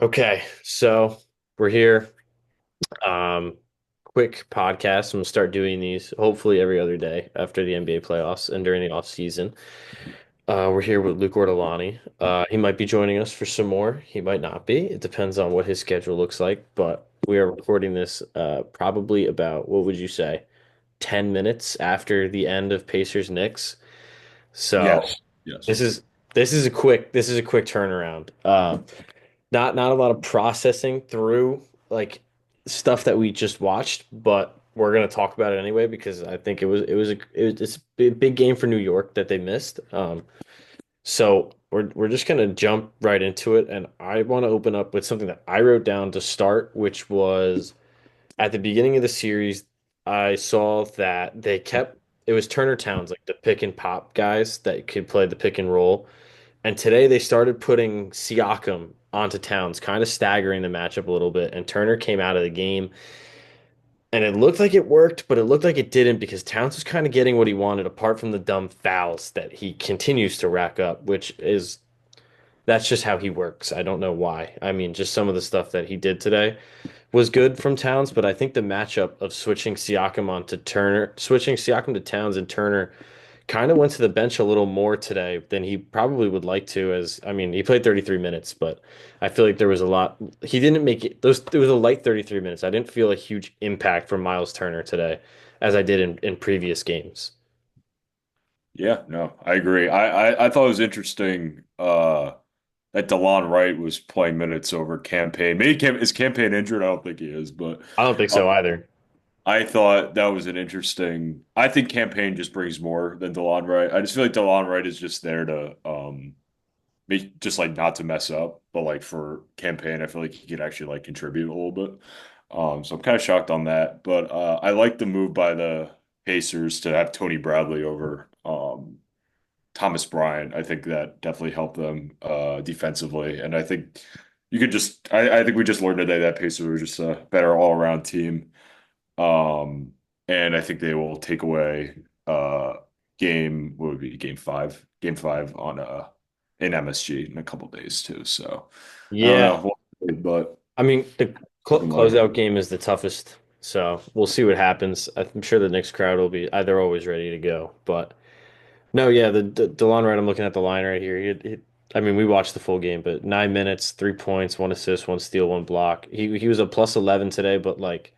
Okay, so we're here. Um, Quick podcast. I'm gonna start doing these hopefully every other day after the NBA playoffs and during the off season. We're here with Luke Ortolani. He might be joining us for some more. He might not be. It depends on what his schedule looks like. But we are recording this probably about what would you say, 10 minutes after the end of Pacers Knicks. So Yes, yes. this is this is a quick turnaround. Not a lot of processing through like stuff that we just watched, but we're gonna talk about it anyway because I think it's a big game for New York that they missed. So we're just gonna jump right into it, and I want to open up with something that I wrote down to start, which was at the beginning of the series. I saw that they kept it was Turner Towns, like the pick and pop guys that could play the pick and roll. And today they started putting Siakam onto Towns, kind of staggering the matchup a little bit. And Turner came out of the game, and it looked like it worked, but it looked like it didn't because Towns was kind of getting what he wanted, apart from the dumb fouls that he continues to rack up, which is that's just how he works. I don't know why. I mean, just some of the stuff that he did today was good from Towns, but I think the matchup of switching Siakam to Towns and Turner kind of went to the bench a little more today than he probably would like to. As I mean, he played 33 minutes, but I feel like there was a lot. He didn't make it. It was a light 33 minutes. I didn't feel a huge impact from Miles Turner today, as I did in previous games. Yeah, no, I agree. I thought it was interesting that DeLon Wright was playing minutes over Campaign. Maybe is Campaign injured? I don't think he is, but I don't think uh, so either. I thought that was an interesting. I think Campaign just brings more than DeLon Wright. I just feel like DeLon Wright is just there to make just like not to mess up, but like for Campaign, I feel like he could actually like contribute a little bit. So I'm kind of shocked on that, but I like the move by the Pacers to have Tony Bradley over Thomas Bryant. I think that definitely helped them defensively, and I think you could just I think we just learned today that Pacers were just a better all around team, um, and I think they will take away what would be game five on in MSG in a couple days too. So I don't Yeah, know, but I mean the looking like closeout game is the toughest, so we'll see what happens. I'm sure the next crowd will be. They're always ready to go, but. No, yeah, the DeLon Wright, I'm looking at the line right here. I mean, we watched the full game, but 9 minutes, 3 points, one assist, one steal, one block. He was a plus 11 today, but like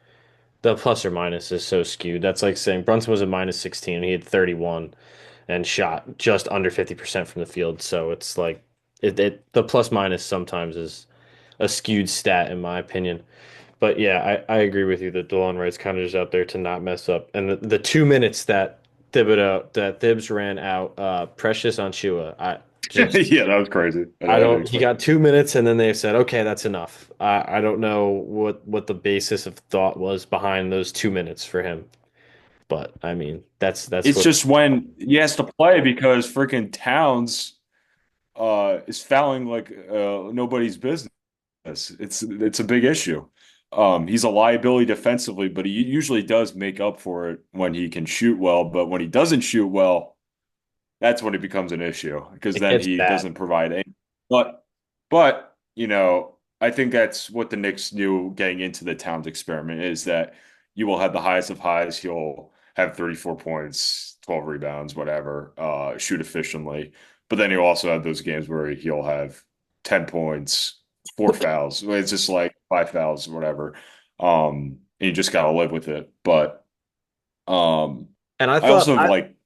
the plus or minus is so skewed. That's like saying Brunson was a minus 16 and he had 31 and shot just under 50% from the field. So it's like the plus minus sometimes is a skewed stat in my opinion. But yeah, I agree with you that DeLon Wright's kind of just out there to not mess up. And the 2 minutes that Thibs ran out, Precious on Shua, yeah, that was crazy. I I didn't don't he expect. got 2 minutes and then they said, okay, that's enough. I don't know what the basis of thought was behind those 2 minutes for him. But I mean, that's It's what just when he has to play because freaking Towns is fouling like nobody's business. It's a big issue. He's a liability defensively, but he usually does make up for it when he can shoot well. But when he doesn't shoot well, that's when it becomes an issue because it then gets he bad. doesn't provide any. But I think that's what the Knicks knew getting into the Towns experiment is that you will have the highest of highs. He'll have 34 points, 12 rebounds, whatever, shoot efficiently. But then he'll also have those games where he'll have 10 points, four fouls. It's just like five fouls, whatever. And you just gotta live with it. But um, And I I thought also have I, like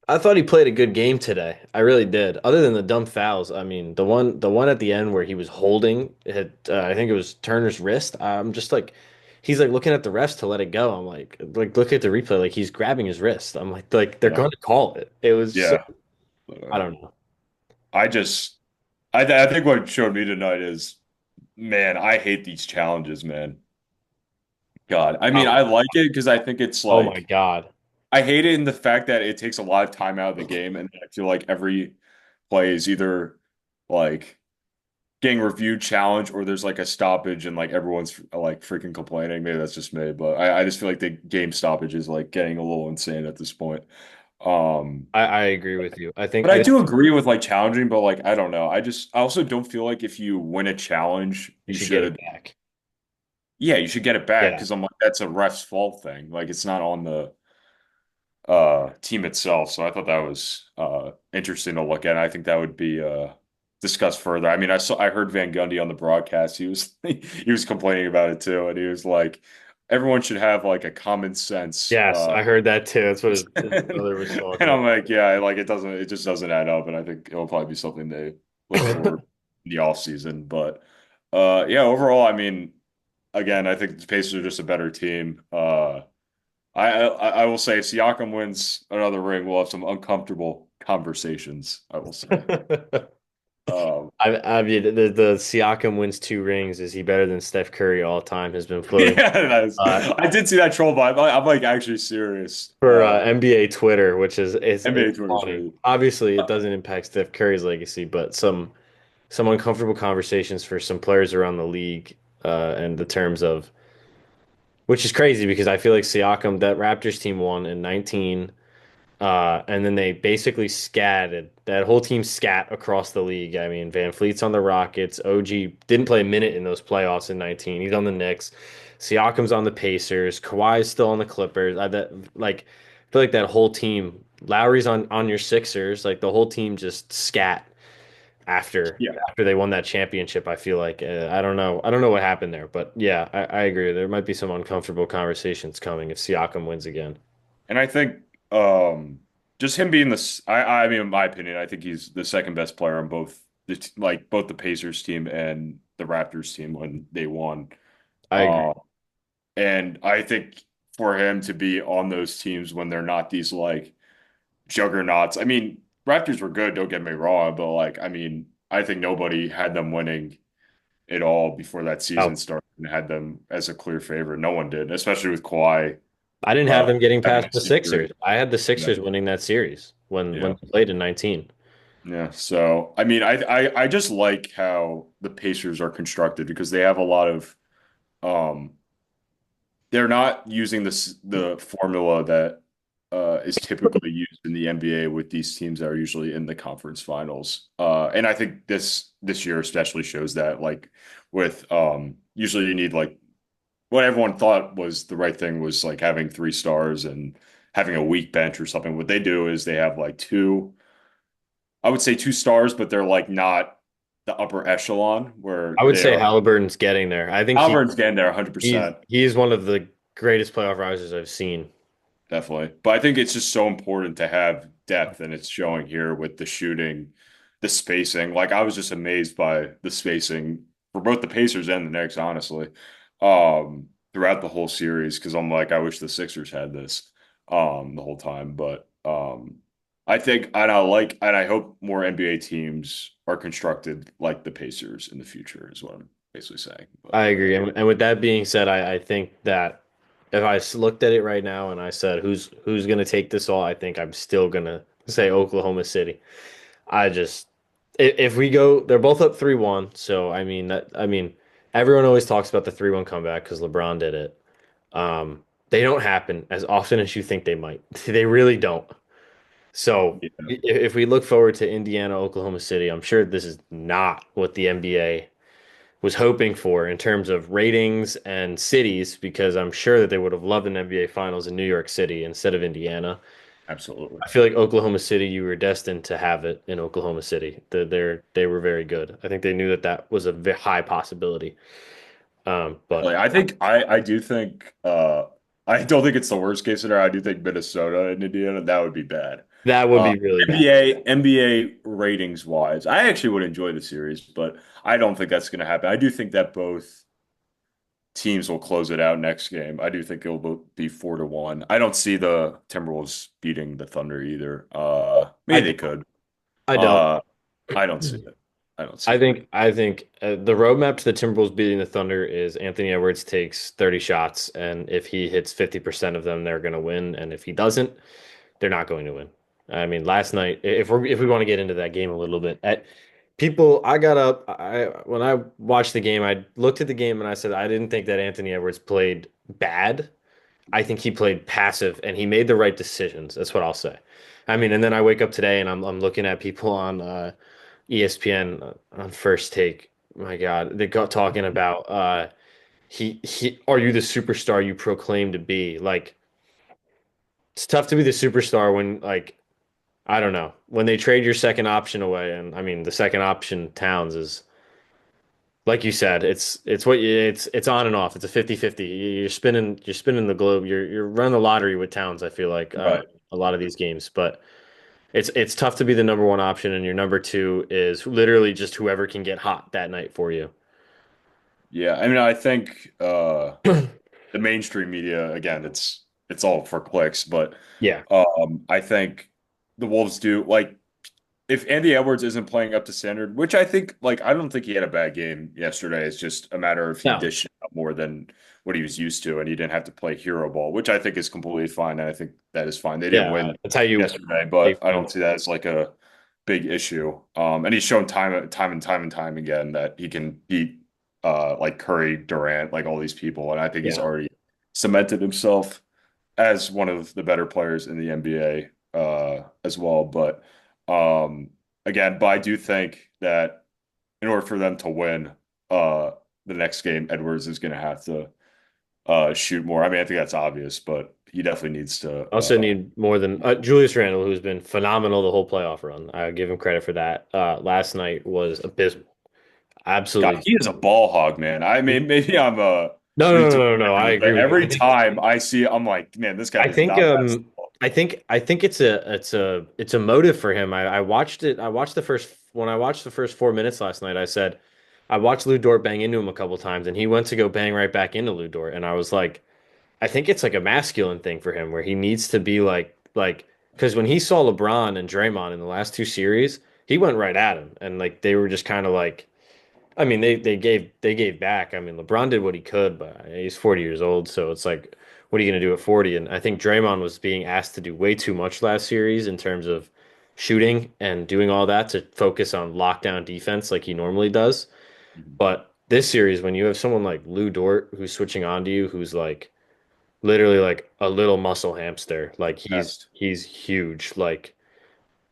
I thought he played a good game today. I really did. Other than the dumb fouls, I mean, the one at the end where he was holding it, I think it was Turner's wrist. I'm just like, he's like looking at the refs to let it go. I'm like look at the replay, like he's grabbing his wrist. I'm like they're yeah, going to call it. It was so yeah. I don't know. I just I think what showed me tonight is, man, I hate these challenges, man. God. I mean, Oh, I like it because I think it's oh my like God. I hate it in the fact that it takes a lot of time out of the game, and I feel like every play is either like getting reviewed challenge or there's like a stoppage and like everyone's like freaking complaining. Maybe that's just me, but I just feel like the game stoppage is like getting a little insane at this point. I agree with you. But I I do think agree with like challenging, but like I don't know. I also don't feel like if you win a challenge, you you should get it should back. yeah, you should get it back Yeah. because I'm like that's a ref's fault thing. Like it's not on the team itself. So I thought that was interesting to look at. I think that would be discussed further. I mean, I heard Van Gundy on the broadcast. He was he was complaining about it too, and he was like, everyone should have like a common sense. Yes, I heard that too. That's what his brother was And talking I'm like, yeah, like it just doesn't add up. And I think it'll probably be something they look for about. in the off season. But yeah, overall, I mean, again, I think the Pacers are just a better team. I will say if Siakam wins another ring, we'll have some uncomfortable conversations, I will say. Um, I mean, the Siakam wins 2 rings. Is he better than Steph Curry all time? Has been floating yeah, uh, I did see that troll, but I'm like actually serious. for NBA Twitter, which NBA it's Twitter is funny. crazy. Obviously, it doesn't impact Steph Curry's legacy, but some uncomfortable conversations for some players around the league, and the terms of which is crazy because I feel like Siakam, that Raptors team won in 19. And then they basically scattered that whole team scat across the league. I mean, Van Fleet's on the Rockets. OG didn't play a minute in those playoffs in 19. He's on the Knicks. Siakam's on the Pacers. Kawhi's still on the Clippers. I feel like that whole team. Lowry's on your Sixers. Like the whole team just scat Yeah. after they won that championship. I feel like I don't know what happened there, but yeah, I agree. There might be some uncomfortable conversations coming if Siakam wins again. And I think just him being this I mean in my opinion, I think he's the second best player on both the Pacers team and the Raptors team when they won. I agree. Uh, and I think for him to be on those teams when they're not these like juggernauts. I mean, Raptors were good, don't get me wrong, but like I mean, I think nobody had them winning it all before that season Oh, started and had them as a clear favorite. No one did, especially with Kawhi I didn't have them getting having past a the secret. Sixers. I had the Yeah. Sixers winning that series when Yeah. they played in 19. Yeah. So I mean, I just like how the Pacers are constructed because they have a lot of um they're not using the formula that is typically used in the NBA with these teams that are usually in the conference finals. And I think this year especially shows that like with usually you need like what everyone thought was the right thing was like having 3 stars and having a weak bench or something. What they do is they have like I would say 2 stars, but they're like not the upper echelon where I would they say are. Halliburton's getting there. I think Alburn's getting there 100%. he's one of the greatest playoff risers I've seen. Definitely. But I think it's just so important to have depth, and it's showing here with the shooting, the spacing. Like I was just amazed by the spacing for both the Pacers and the Knicks, honestly, throughout the whole series. Because I'm like, I wish the Sixers had this the whole time. But I think, and I hope more NBA teams are constructed like the Pacers in the future, is what I'm basically saying. But I agree. And with that being said, I think that if looked at it right now and I said who's going to take this all, I think I'm still going to say Oklahoma City. I just if we go, they're both up 3-1. So I mean, everyone always talks about the 3-1 comeback because LeBron did it. They don't happen as often as you think they might. They really don't. So yeah, if we look forward to Indiana, Oklahoma City, I'm sure this is not what the NBA was hoping for in terms of ratings and cities, because I'm sure that they would have loved an NBA Finals in New York City instead of Indiana. absolutely. I feel like Oklahoma City, you were destined to have it in Oklahoma City. They were very good. I think they knew that that was a high possibility. But Like, I do think I don't think it's the worst case scenario. I do think Minnesota and Indiana that would be bad. that would be really bad. NBA ratings wise, I actually would enjoy the series, but I don't think that's going to happen. I do think that both teams will close it out next game. I do think it'll be 4-1. I don't see the Timberwolves beating the Thunder either. I Maybe they don't. could. I don't. Uh, I don't see it. I don't see it. I think the roadmap to the Timberwolves beating the Thunder is Anthony Edwards takes 30 shots, and if he hits 50% of them, they're going to win, and if he doesn't, they're not going to win. I mean, last night, if we want to get into that game a little bit, I got up. I when I watched the game, I looked at the game and I said I didn't think that Anthony Edwards played bad. I think he played passive and he made the right decisions. That's what I'll say. I mean, and then I wake up today and I'm looking at people on ESPN on First Take. My God, they got talking about he are you the superstar you proclaim to be? Like it's tough to be the superstar when like I don't know when they trade your second option away, and I mean the second option Towns is like you said, it's on and off. It's a 50-50. You're spinning the globe. You're running the lottery with Towns, I feel like Right. a lot of these games, but it's tough to be the number one option, and your number two is literally just whoever can get hot that night for you. Yeah, I mean, I think the mainstream media, again, it's all for clicks, but Yeah. I think the Wolves do like if Andy Edwards isn't playing up to standard, which I think like I don't think he had a bad game yesterday. It's just a matter of he No. dished out more than what he was used to, and he didn't have to play hero ball, which I think is completely fine. And I think that is fine. They didn't Yeah, win that's how you yesterday, they but I win. don't see that as like a big issue. And he's shown time and time again that he can beat like Curry, Durant, like all these people, and I think he's Yeah. already cemented himself as one of the better players in the NBA as well. But again, but I do think that in order for them to win uh, the next game, Edwards is going to have to shoot more. I mean, I think that's obvious, but he definitely needs to. Also need more than Julius Randle, who's been phenomenal the whole playoff run. I give him credit for that. Last night was abysmal. God, Absolutely. he is a ball hog, man. I mean, maybe I'm No, reading no, too no, much no, no. I into it, agree but with you. every time I see, I'm like, man, this guy I does think not pass the ball. I think it's a motive for him. I watched it. I watched the first when I watched the first 4 minutes last night. I said I watched Lou Dort bang into him a couple times, and he went to go bang right back into Lou Dort, and I was like, I think it's like a masculine thing for him where he needs to be like because when he saw LeBron and Draymond in the last two series, he went right at him, and like they were just kind of like I mean, they gave back. I mean, LeBron did what he could, but he's 40 years old, so it's like, what are you going to do at 40? And I think Draymond was being asked to do way too much last series in terms of shooting and doing all that to focus on lockdown defense like he normally does. Mhm. But this series, when you have someone like Lou Dort who's switching on to you, who's like literally like a little muscle hamster, like Best. he's huge, like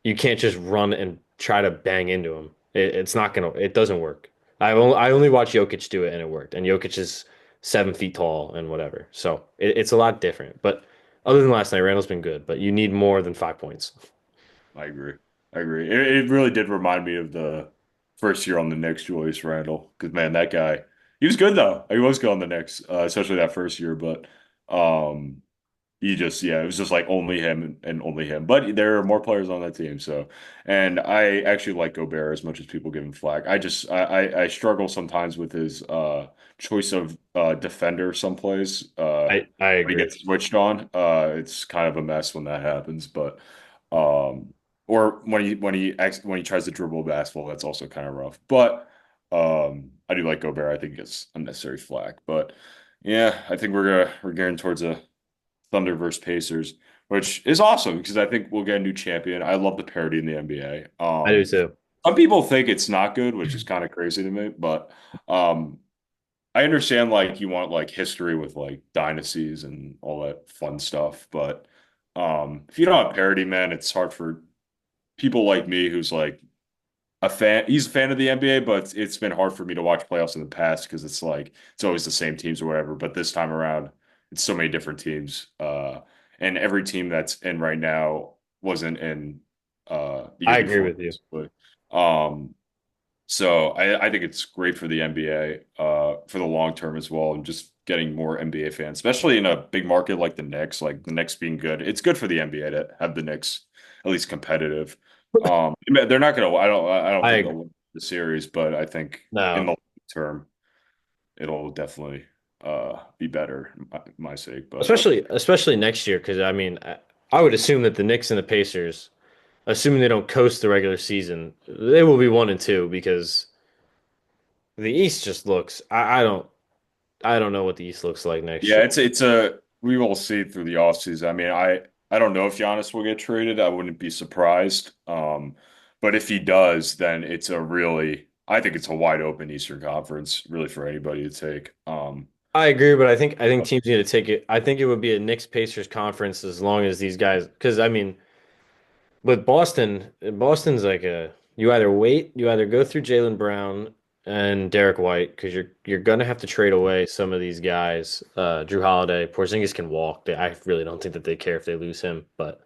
you can't just run and try to bang into him. It's not gonna. It doesn't work. I only watched Jokic do it and it worked. And Jokic is 7 feet tall and whatever. So it's a lot different. But other than last night, Randall's been good. But you need more than 5 points. I agree. I agree. It really did remind me of the first year on the Knicks, Julius Randle. Because man, that guy, he was good though. He was good on the Knicks, especially that first year. But um, he just, yeah, it was just like only him and only him. But there are more players on that team. So, and I actually like Gobert as much as people give him flack. I struggle sometimes with his choice of defender some plays. I When he agree. gets switched on, it's kind of a mess when that happens. But um, or when he tries to dribble a basketball, that's also kind of rough. But I do like Gobert. I think it's unnecessary flack. But yeah, I think we're getting towards a Thunder versus Pacers, which is awesome because I think we'll get a new champion. I love the parity in the NBA. I do too. Some people think it's not good, which is kind of crazy to me, but um, I understand like you want like history with like dynasties and all that fun stuff, but if you don't have parity, man, it's hard for people like me who's like a fan. He's a fan of the NBA, but it's been hard for me to watch playoffs in the past because it's like it's always the same teams or whatever. But this time around, it's so many different teams, and every team that's in right now wasn't in the year I agree before, with you. basically. Um, so I think it's great for the NBA for the long term as well, and just getting more NBA fans, especially in a big market like the Knicks. Like the Knicks being good, it's good for the NBA to have the Knicks at least competitive. They're not gonna. I don't I think agree. they'll win the series, but I think in No, the long term, it'll definitely be better in my sake. But especially next year because I mean I would assume that the Knicks and the Pacers, assuming they don't coast the regular season, they will be 1 and 2 because the East just looks. I don't know what the East looks like next yeah, year. it's a we will see through the offseason. I mean, I don't know if Giannis will get traded. I wouldn't be surprised. But if he does, then it's a really I think it's a wide open Eastern Conference, really for anybody to take. I agree, but I think teams need to take it. I think it would be a Knicks Pacers conference as long as these guys, because I mean, But Boston's like a you either go through Jaylen Brown and Derek White because you're gonna have to trade away some of these guys. Drew Holiday, Porzingis can walk. I really don't think that they care if they lose him, but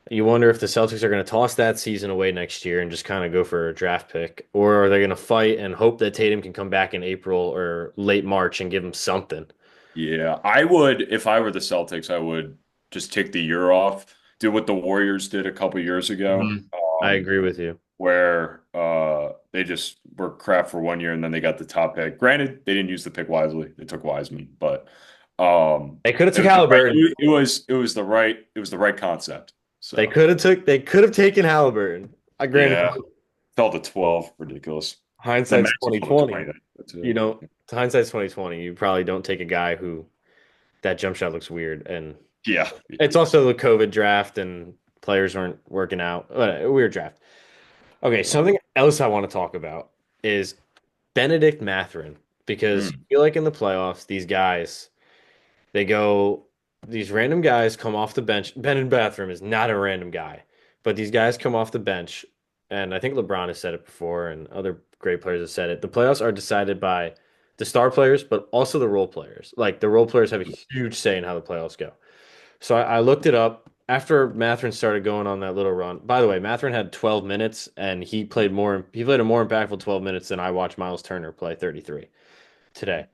you wonder if the Celtics are going to toss that season away next year and just kind of go for a draft pick, or are they going to fight and hope that Tatum can come back in April or late March and give him something? Yeah, I would if I were the Celtics, I would just take the year off, do what the Warriors did a couple years ago, Mhm. I agree with you. where they just were crap for 1 year and then they got the top pick. Granted, they didn't use the pick wisely; they took Wiseman, but They could have it took was the right, Halliburton. it was the right concept. So They could have taken Halliburton. I granted yeah, fell to 12, ridiculous. The hindsight's max fell to 2020. 20. That's You it. know, hindsight's 2020. You probably don't take a guy who that jump shot looks weird, and Yeah, it's also the COVID draft and players weren't working out. Weird draft. Okay, yeah. something else I want to talk about is Bennedict Mathurin because Mm, you feel like in the playoffs, these guys, they go, these random guys come off the bench. Bennedict Mathurin is not a random guy, but these guys come off the bench, and I think LeBron has said it before, and other great players have said it. The playoffs are decided by the star players, but also the role players. Like the role players have a huge say in how the playoffs go. So I looked it up after Mathurin started going on that little run. By the way, Mathurin had 12 minutes and he played a more impactful 12 minutes than I watched Miles Turner play 33 today.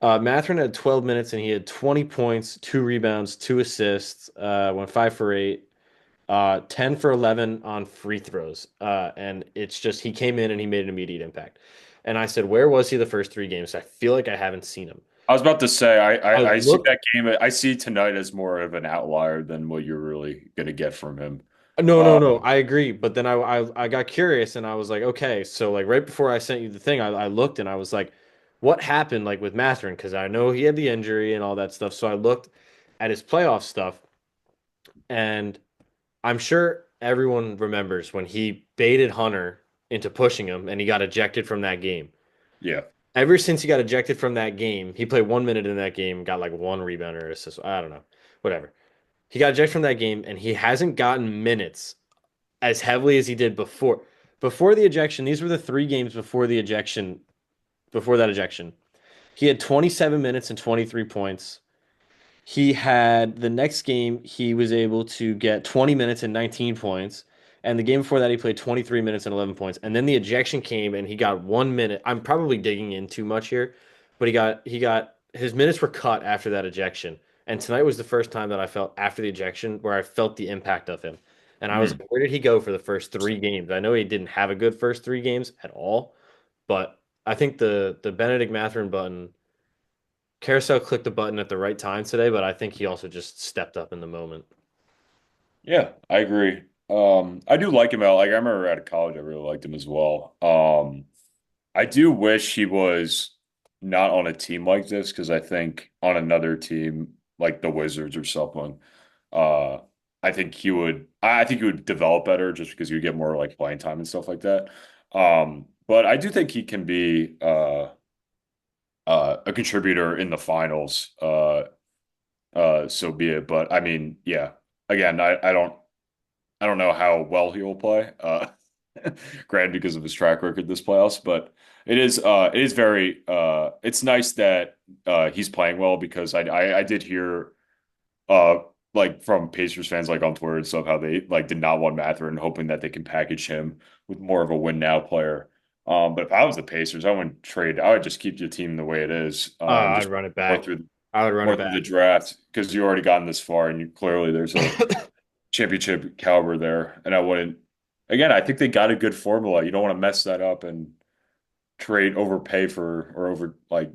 Mathurin had 12 minutes and he had 20 points, 2 rebounds, 2 assists, went 5 for 8, 10 for 11 on free throws. And it's just he came in and he made an immediate impact. And I said, where was he the first 3 games? I feel like I haven't seen him. I was about to say, I I see looked that game. I see tonight as more of an outlier than what you're really going to get from him. No, no, Uh, no. I agree. But then I got curious and I was like, okay, so like right before I sent you the thing, I looked and I was like, what happened like with Mathurin? Because I know he had the injury and all that stuff. So I looked at his playoff stuff and I'm sure everyone remembers when he baited Hunter into pushing him and he got ejected from that game. yeah. Ever since he got ejected from that game, he played 1 minute in that game, got like one rebound or assist. I don't know. Whatever. He got ejected from that game and he hasn't gotten minutes as heavily as he did before. Before the ejection, these were the 3 games before the ejection, before that ejection. He had 27 minutes and 23 points. He had the next game, he was able to get 20 minutes and 19 points. And the game before that, he played 23 minutes and 11 points. And then the ejection came and he got 1 minute. I'm probably digging in too much here, but his minutes were cut after that ejection. And tonight was the first time that I felt after the ejection where I felt the impact of him. And I was Hmm. like, where did he go for the first 3 games? I know he didn't have a good first 3 games at all, but I think the Benedict Mathurin button Carousel clicked the button at the right time today, but I think he also just stepped up in the moment. Yeah, I agree. I do like him out. Like I remember out of college, I really liked him as well. I do wish he was not on a team like this because I think on another team like the Wizards or something, uh, I think he would develop better just because you would get more like playing time and stuff like that. But I do think he can be a contributor in the finals. So be it. But I mean, yeah. Again, I don't know how well he will play. Granted, because of his track record this playoffs, but it is very it's nice that he's playing well because I did hear uh like from Pacers fans like on Twitter and stuff how they like did not want Mathurin, hoping that they can package him with more of a win now player. But if I was the Pacers, I wouldn't trade. I would just keep your team the way it is. I'd Just run it more back. through I would run more it through the back. draft because you already gotten this far and you clearly there's a championship caliber there. And I wouldn't, again, I think they got a good formula. You don't want to mess that up and trade overpay for, or over, like,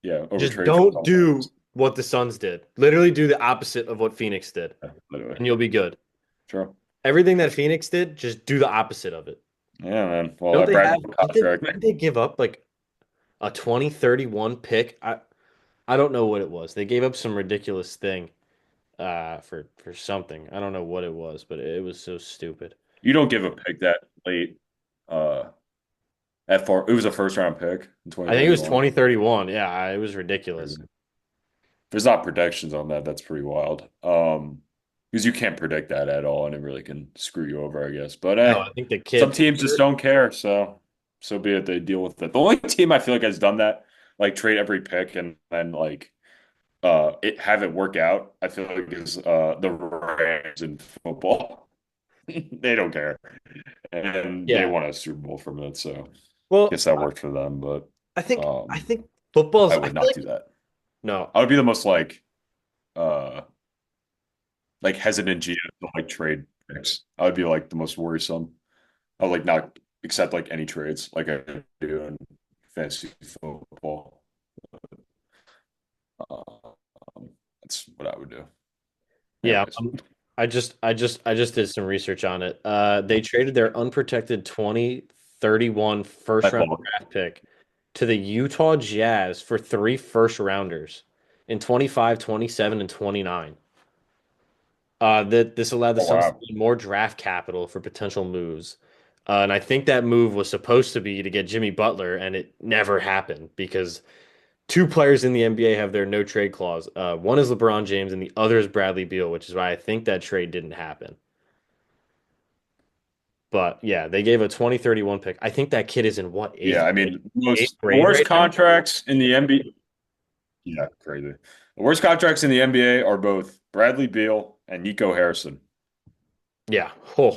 yeah, Just overtrade for don't someone do else. what the Suns did. Literally do the opposite of what Phoenix did, Yeah, anyway, and you'll be good. sure. Everything that Phoenix did, just do the opposite of it. Yeah, man. Well, Don't that they Brad have, contract. didn't they give up like a 2031 pick? I don't know what it was. They gave up some ridiculous thing for something. I don't know what it was, but it was so stupid. You don't give a pick that late. Uh, at far, it was a first round pick in I think it was 2031. 2031. Yeah, it was ridiculous. There's not protections on that. That's pretty wild. because you can't predict that at all, and it really can screw you over, I guess. But No, hey, I think the some kid for teams just sure. don't care, so so be it. They deal with it. The only team I feel like has done that, like trade every pick and then like it have it work out, I feel like is the Rams in football. They don't care. And they Yeah. won a Super Bowl from it, so I Well, guess that worked for them, but I um think football's. I I would feel not like do that. no. I would be the most uh like hesitant GM to like trade picks. I would be like the most worrisome. I would like not accept like any trades like I do in fantasy football. That's what I would do. Yeah. Anyways, I just did some research on it. They traded their unprotected 2031 my first round fault. draft pick to the Utah Jazz for three first rounders in 25, 27, and 29. That this allowed the Oh Suns to wow. gain more draft capital for potential moves. And I think that move was supposed to be to get Jimmy Butler, and it never happened because two players in the NBA have their no trade clause. One is LeBron James, and the other is Bradley Beal, which is why I think that trade didn't happen. But yeah, they gave a 2031 pick. I think that kid is in what, Yeah, I eighth, mean, eighth most the grade worst right now? contracts in the NBA. Yeah, crazy. The worst contracts in the NBA are both Bradley Beal and Nico Harrison. Yeah. Oh,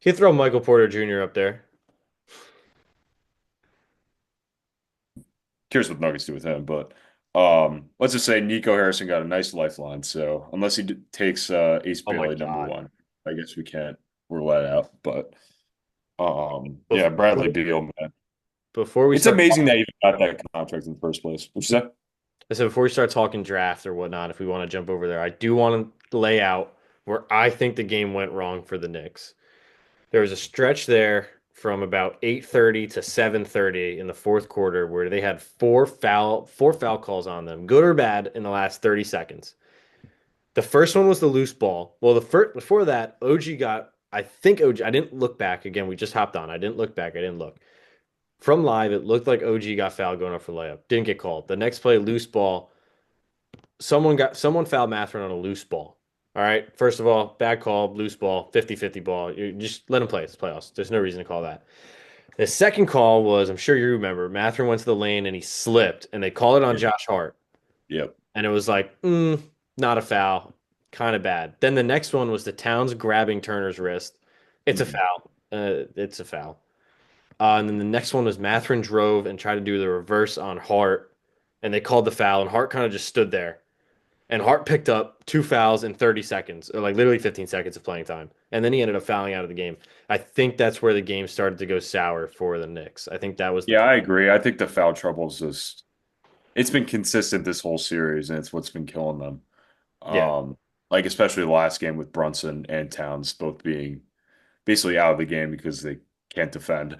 you could throw Michael Porter Jr. up there. Curious what Nuggets do with him, but let's just say Nico Harrison got a nice lifeline. So unless he takes Ace Oh my Bailey number God. one, I guess we can't rule that out. But yeah, Before, Bradley Beal, man, before we it's start amazing talking, that he got that contract in the first place. Which is that? I said before we start talking draft or whatnot, if we want to jump over there, I do want to lay out where I think the game went wrong for the Knicks. There was a stretch there from about 8:30 to 7:30 in the fourth quarter where they had four foul calls on them, good or bad, in the last 30 seconds. The first one was the loose ball. Well, the first before that, OG got I think OG I didn't look back again. We just hopped on. I didn't look back. I didn't look. From live, it looked like OG got fouled going up for layup. Didn't get called. The next play, loose ball. Someone fouled Mathurin on a loose ball. All right. First of all, bad call, loose ball, 50-50 ball. You just let him play. It's playoffs. There's no reason to call that. The second call was, I'm sure you remember, Mathurin went to the lane and he slipped, and they called it on Yeah. Josh Hart. Yep. And it was like, not a foul, kind of bad. Then the next one was the Towns grabbing Turner's wrist. It's a Mhm. foul. It's a foul. And then the next one was Mathurin drove and tried to do the reverse on Hart, and they called the foul, and Hart kind of just stood there. And Hart picked up two fouls in 30 seconds, or like literally 15 seconds of playing time. And then he ended up fouling out of the game. I think that's where the game started to go sour for the Knicks. I think that was the Yeah, point. I agree. I think the foul trouble's just it's been consistent this whole series, and it's what's been killing them. Yeah. Like especially the last game with Brunson and Towns both being basically out of the game because they can't defend.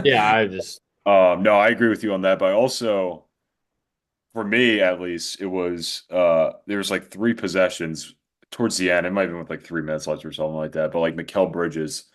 Yeah, I just, No, I agree with you on that, but also for me at least, it was there was like three possessions towards the end. It might have been with like 3 minutes left or something like that. But like Mikal Bridges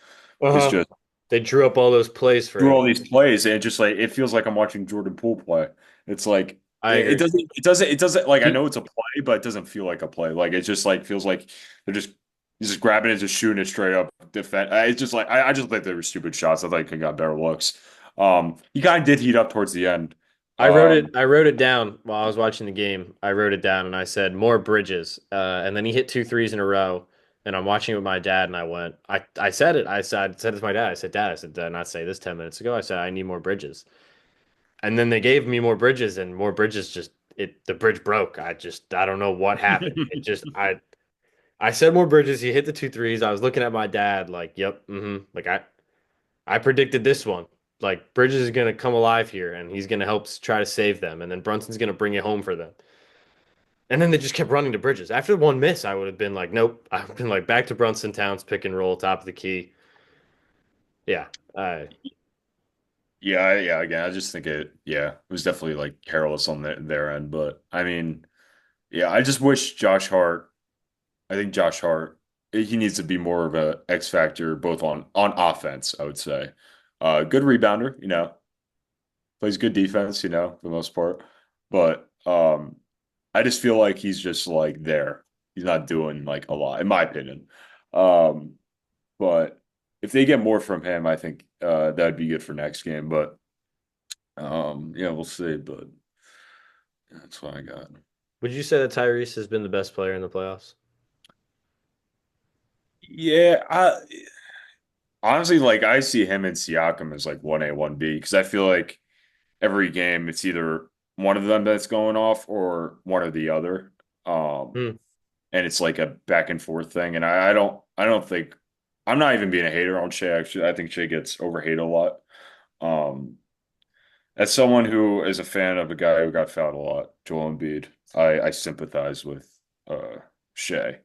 is uh just they drew up all those plays for through him. all these plays, and it just like it feels like I'm watching Jordan Poole play. It's like I agree. it doesn't like I He, know it's a play, but it doesn't feel like a play. Like it just like feels like they're just he's just grabbing it, just shooting it straight up. Defend. It's just like I just think they were stupid shots. I thought he could have got better looks. He kind of did heat up towards the end. I wrote it. Um, I wrote it down while I was watching the game. I wrote it down and I said more Bridges. And then he hit two threes in a row. And I'm watching it with my dad, and I went. I said it. I said it to my dad. I said, Dad. I said, did I not say this 10 minutes ago? I said I need more Bridges. And then they gave me more Bridges, and more Bridges just it. The bridge broke. I don't know what happened. It just I said more Bridges. He hit the two threes. I was looking at my dad like, yep, like I predicted this one. Like Bridges is gonna come alive here, and he's gonna help try to save them, and then Brunson's gonna bring it home for them. And then they just kept running to Bridges. After one miss, I would have been like, nope. I've been like back to Brunson Towns, pick and roll, top of the key. Yeah, yeah. Again, I just think it was definitely like careless on their end. But I mean, yeah, I just wish Josh Hart. I think Josh Hart, he needs to be more of a X factor, both on offense. I would say, good rebounder, plays good defense, for the most part. But I just feel like he's just like there. he's not doing like a lot, in my opinion. Um, but if they get more from him, I think that'd be good for next game. But yeah, we'll see. But that's what I got. Would you say that Tyrese has been the best player in the playoffs? Yeah, honestly, like I see him and Siakam as like 1A, 1B because I feel like every game it's either one of them that's going off or one or the other. Um, Hmm. and it's like a back and forth thing. And I don't think I'm not even being a hater on Shea. Actually, I think Shea gets overhated a lot. Um, as someone who is a fan of a guy who got fouled a lot, Joel Embiid, I sympathize with uh Shea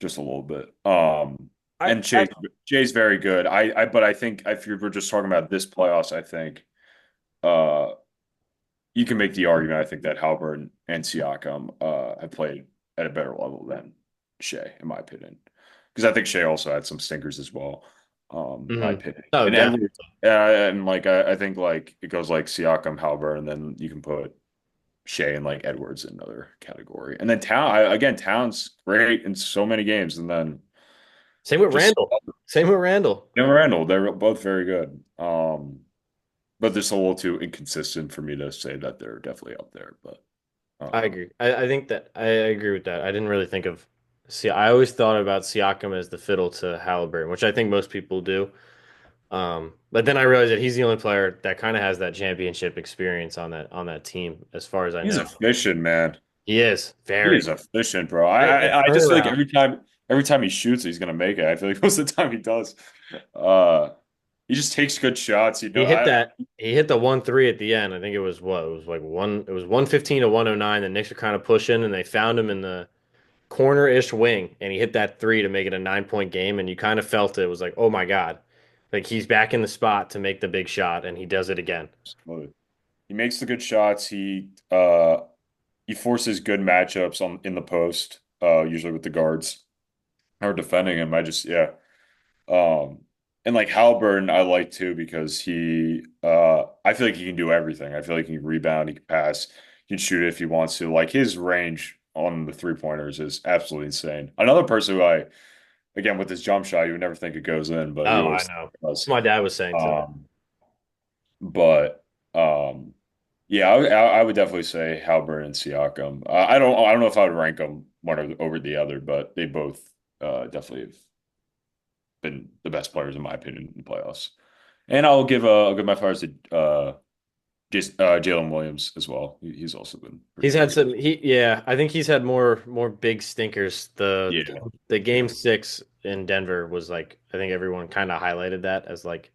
just a little bit. I, And I Shay's very good. But I think if you were just talking about this playoffs, I think uh you can make the argument. I think that Halbert and Siakam have played at a better level than Shea, in my opinion, because I think Shea also had some stinkers as well. In my mhm. opinion, Oh, and definitely. Edwards, and like I think like it goes like Siakam, Halbert, and then you can put Shea and like Edwards in another category, and then again Towns great in so many games, and then Same with just Randall. Same with Randall. Tim Randall, they're both very good. But this a little too inconsistent for me to say that they're definitely up there. But I um, agree. I think that I agree with that. I didn't really think of. See, I always thought about Siakam as the fiddle to Halliburton, which I think most people do. But then I realized that he's the only player that kind of has that championship experience on that team, as far as I he's know. efficient, man. He is He very. is efficient, bro. That I just feel like turnaround. every time he shoots, he's gonna make it. I feel like most of the time he does. Uh, he just takes good shots. You know, He hit the 1-3 at the end. I think it was what? It was like one it was 115 to 109. The Knicks were kind of pushing and they found him in the corner-ish wing and he hit that three to make it a 9-point game and you kind of felt it was like, "Oh my God." Like he's back in the spot to make the big shot and he does it again. he makes the good shots. He forces good matchups on in the post. Usually with the guards or defending him. I just yeah. Um, and like Halliburton, I like too because I feel like he can do everything. I feel like he can rebound, he can pass, he can shoot it if he wants to. Like his range on the three pointers is absolutely insane. Another person who again, with his jump shot, you would never think it goes in, but he Oh, I always know. does. My dad was saying today. Um, but yeah, I would definitely say Halliburton and Siakam. I don't know if I would rank them over the other, but they both definitely have been the best players in my opinion in the playoffs. And I'll give my flowers to Jalen Williams as well. He's also been pretty He's good had as well. some yeah, I think he's had more big stinkers. Yeah, The yeah. game 6 in Denver was like I think everyone kind of highlighted that as like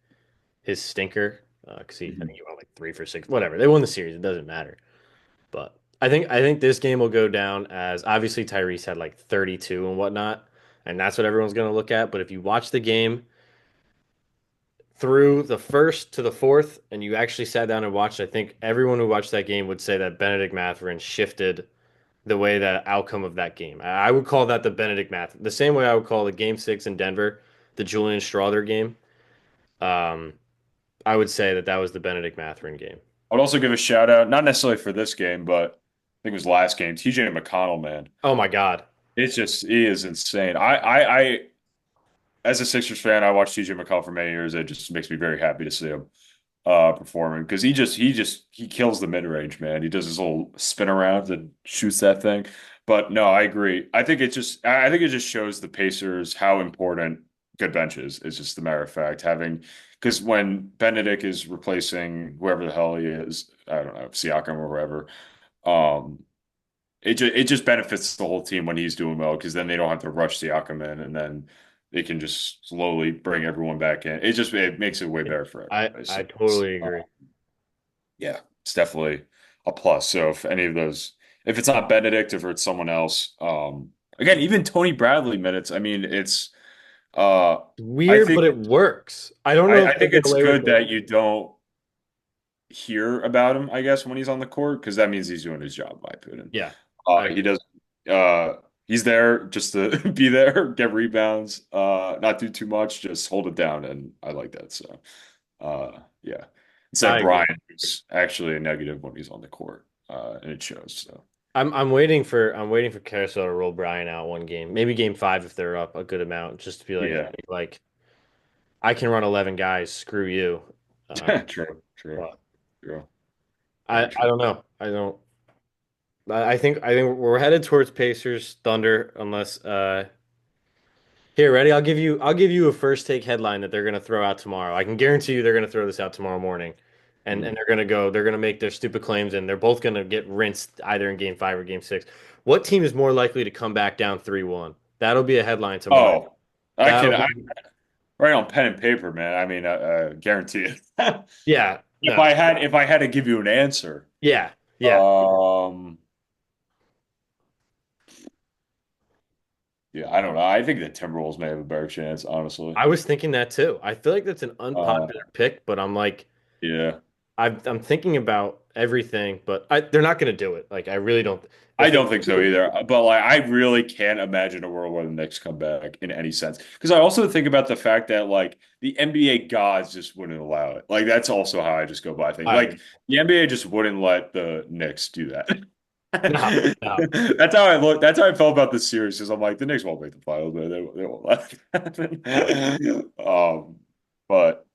his stinker because I Mhm. think he went like 3 for 6 whatever. They won the series, it doesn't matter. But I think this game will go down as obviously Tyrese had like 32 and whatnot, and that's what everyone's going to look at. But if you watch the game through the first to the fourth, and you actually sat down and watched, I think everyone who watched that game would say that Bennedict Mathurin shifted the way that outcome of that game. I would call that the Bennedict Mathurin, the same way I would call the Game 6 in Denver, the Julian Strawther game. Um, I would say that that was the Bennedict Mathurin game. I would also give a shout out, not necessarily for this game, but I think it was last game. TJ McConnell, man, Oh my God. it's just he is insane. As a Sixers fan, I watched TJ McConnell for many years. It just makes me very happy to see him performing because he kills the mid range, man. He does his little spin around and shoots that thing. But no, I agree. I think it just shows the Pacers how important good bench is. It's just a matter of fact having because when Benedict is replacing whoever the hell he is, I don't know, Siakam or whoever, um, it just benefits the whole team when he's doing well because then they don't have to rush Siakam in and then they can just slowly bring everyone back in. It makes it way better for everybody. I So totally agree. yeah, it's definitely a plus. So if any of those, if it's not Benedict, if it's someone else, again, even Tony Bradley minutes. I mean, it's uh, I Weird, think but it works. I don't know if I they think get it's away with good it. that you don't hear about him, I guess, when he's on the court, because that means he's doing his job, in my opinion. Yeah, I He does he's there just to be there, get rebounds, not do too much, just hold it down, and I like that. So yeah. Instead of I agree. Brian, who's actually a negative when he's on the court. And it shows. So I'm waiting for Carousel to roll Brian out one game, maybe game five if they're up a good amount, just to be like, Yeah. hey, like I can run 11 guys, screw you. Uh, True, true, but true. I Gotcha. don't know. I think we're headed towards Pacers Thunder unless here, ready? I'll give you a first take headline that they're gonna throw out tomorrow. I can guarantee you they're gonna throw this out tomorrow morning. And Mm. they're gonna make their stupid claims and they're both gonna get rinsed either in game five or game six. What team is more likely to come back down 3-1? That'll be a headline tomorrow. Oh, I That'll can be write on pen and paper, man. I mean, guarantee it. yeah, If no. I had to give you an answer, Yeah, yeah. um, yeah, I don't know. I think the Timberwolves may have a better chance, honestly. I was thinking that too. I feel like that's an Uh, unpopular pick, but I'm like yeah. I'm thinking about everything, but they're not gonna do it. Like I really don't. I If they don't think so either. But like, I really can't imagine a world where the Knicks come back in any sense. Because I also think about the fact that like the NBA gods just wouldn't allow it. Like that's also how I just go by things. I agree. Like the NBA just wouldn't let the Knicks do that. No, no. That's how I look. That's how I felt about this series. Because I'm like, the Knicks won't make the finals, but they won't let it happen. But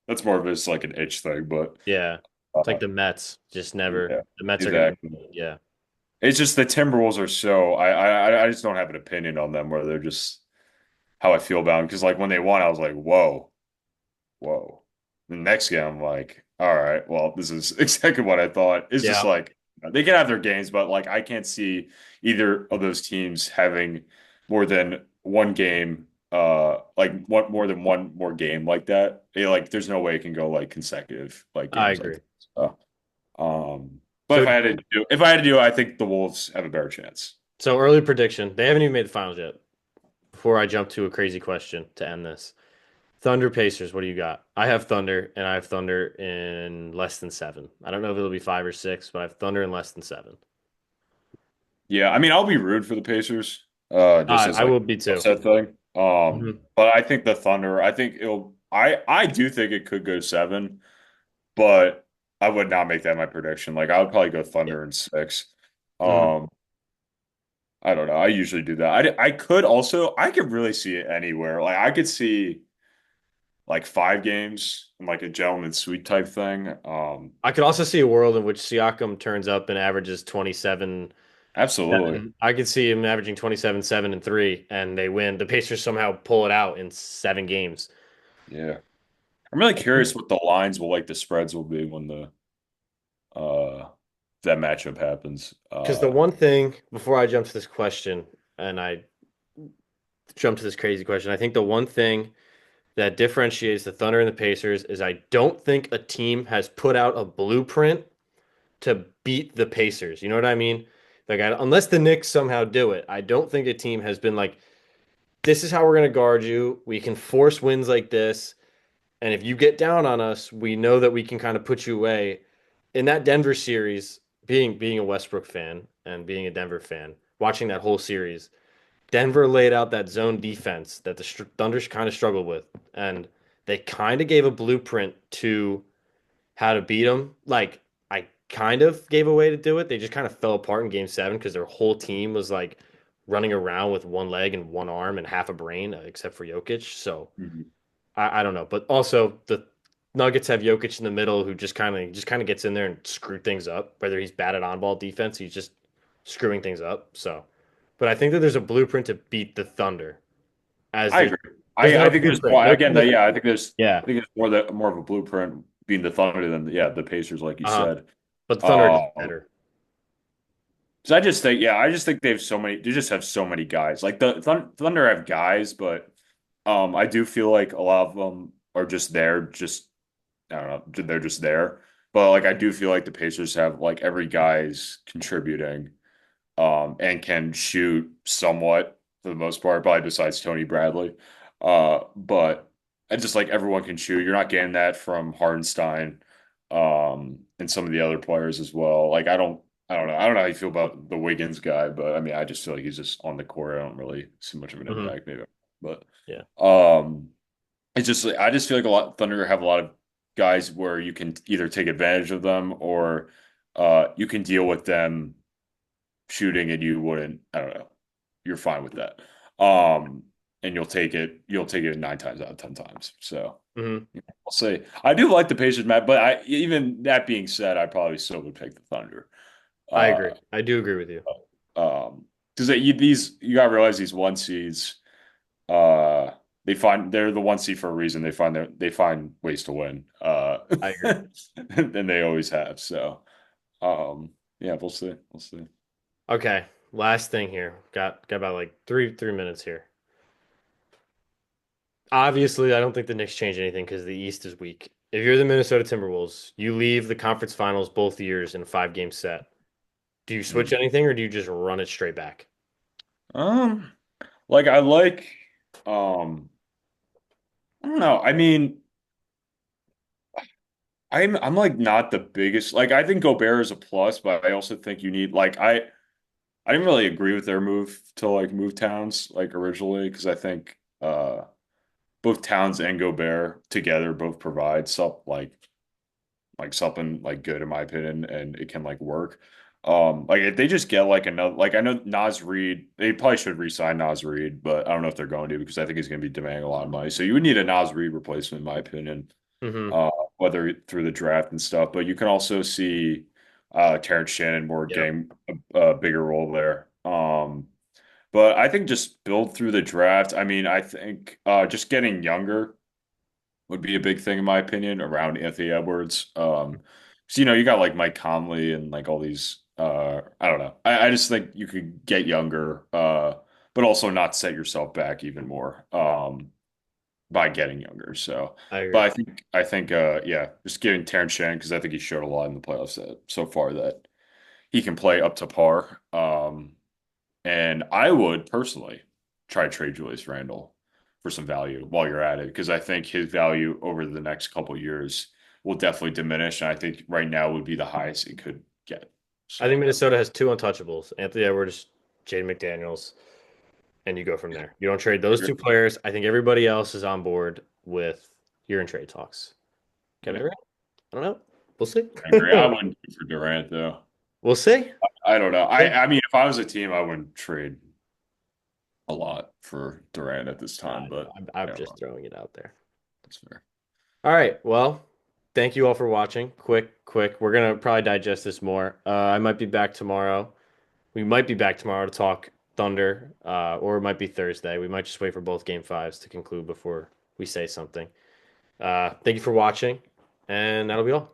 that's more of just like an itch thing. But Yeah. It's uh, like the Mets. Just never. yeah, The Mets are gonna. exactly. Yeah. It's just the Timberwolves are so I just don't have an opinion on them where they're just how I feel about them because like when they won I was like whoa whoa the next game I'm like all right well this is exactly what I thought it's just Yeah. like they can have their games but like I can't see either of those teams having more than one game like one more than one more game like that like there's no way it can go like consecutive like I games like agree. that. So, um but So if I had to do it, I think the Wolves have a better chance. so early prediction. They haven't even made the finals yet. Before I jump to a crazy question to end this, Thunder Pacers. What do you got? I have Thunder, and I have Thunder in less than seven. I don't know if it'll be five or six, but I have Thunder in less than seven. Yeah, I mean, I'll be rude for the Pacers, just as I like will be too. upset thing. Mhm. But I think the Thunder, I think it'll, I do think it could go seven, but I would not make that my prediction. Like I would probably go Yeah. Thunder in six. Mhm. Um, I don't know. I usually do that. I could also, I could really see it anywhere. Like I could see like 5 games and like a gentleman's suite type thing. I could also see a world in which Siakam turns up and averages 27 Absolutely. 7. I could see him averaging 27, 7, and 3, and they win. The Pacers somehow pull it out in 7 games. Yeah. I'm really curious what the lines will like the spreads will be when the uh that matchup happens. Because the one thing, before I jump to this question, and I jump to this crazy question, I think the one thing that differentiates the Thunder and the Pacers is I don't think a team has put out a blueprint to beat the Pacers. You know what I mean? Like, unless the Knicks somehow do it, I don't think a team has been like, this is how we're going to guard you. We can force wins like this. And if you get down on us, we know that we can kind of put you away. In that Denver series, being a Westbrook fan and being a Denver fan, watching that whole series, Denver laid out that zone defense that the Thunder kind of struggled with, and they kind of gave a blueprint to how to beat them. Like I kind of gave a way to do it. They just kind of fell apart in Game 7 because their whole team was like running around with one leg and one arm and half a brain, except for Jokic. So Mhm. I don't know, but also the Nuggets have Jokic in the middle who just kind of gets in there and screw things up. Whether he's bad at on ball defense, he's just screwing things up. So, but I think that there's a blueprint to beat the Thunder. As I agree. there's not I a think there's blueprint. more No again team that has, yeah, yeah, I think it's more of a blueprint being the Thunder than yeah, the Pacers, like you uh-huh. said. But the Thunder are just Um better. so I just think yeah, I just think they have so many they just have so many guys. Like the Thunder have guys, but I do feel like a lot of them are just there, just I don't know, they're just there. But like I do feel like the Pacers have like every guy's contributing. And can shoot somewhat for the most part, probably besides Tony Bradley. But I just like everyone can shoot. You're not getting that from Hardenstein, and some of the other players as well. Like I don't know. I don't know how you feel about the Wiggins guy, but I mean, I just feel like he's just on the court. I don't really see much of an Hmm. impact, maybe. But Yeah. um, it's just I just feel like a lot Thunder have a lot of guys where you can either take advantage of them or you can deal with them shooting and you wouldn't, I don't know, you're fine with that. Um, and you'll take it 9 times out of 10 times. So Hmm. I'll say I do like the Pacers, Matt, but even that being said, I probably still would pick the Thunder. I agree. Uh, I do agree with you. because these you gotta realize these one seeds, uh, they're the one seed for a reason. They find ways to win, I agree. and they always have. So, yeah, we'll see. Okay, last thing here. Got about like three minutes here. Obviously, I don't think the Knicks change anything because the East is weak. If you're the Minnesota Timberwolves, you leave the conference finals both years in a 5 game set. Do you switch Mm. anything or do you just run it straight back? Um, like I like, um, I don't know. I mean, I'm like not the biggest. Like I think Gobert is a plus, but I also think you need like I didn't really agree with their move to like move Towns like originally because I think both Towns and Gobert together both provide something like good in my opinion, and it can like work. Like if they just get like another, like I know Nas Reed, they probably should re-sign Nas Reed, but I don't know if they're going to because I think he's going to be demanding a lot of money. So you would need a Nas Reed replacement, in my opinion, Hmm. whether through the draft and stuff. But you can also see Terrence Shannon more Yep, game a bigger role there. But I think just build through the draft. I mean, I think just getting younger would be a big thing in my opinion around Anthony Edwards. So you got like Mike Conley and like all these I don't know. I just think you could get younger, but also not set yourself back even more by getting younger. So I but agree. I think yeah, just giving Terrence Shannon because I think he showed a lot in the playoffs so far that he can play up to par. And I would personally try to trade Julius Randle for some value while you're at it, because I think his value over the next couple of years will definitely diminish. And I think right now would be the highest it could get. I think So, Minnesota has two untouchables, Anthony Edwards, Jaden McDaniels, and you go from there. You don't trade those two players. I think everybody else is on board with you're in trade talks. Kevin yeah, Durant? I don't know. We'll see. I agree. I wouldn't do for Durant though. We'll see. I don't know. Yeah. I mean, if I was a team, I wouldn't trade a lot for Durant at this time, I know. but I'm I don't just know. throwing it out there. That's fair. All right. Well, thank you all for watching. Quick. We're gonna probably digest this more. I might be back tomorrow. We might be back tomorrow to talk Thunder, or it might be Thursday. We might just wait for both game fives to conclude before we say something. Thank you for watching, and that'll be all.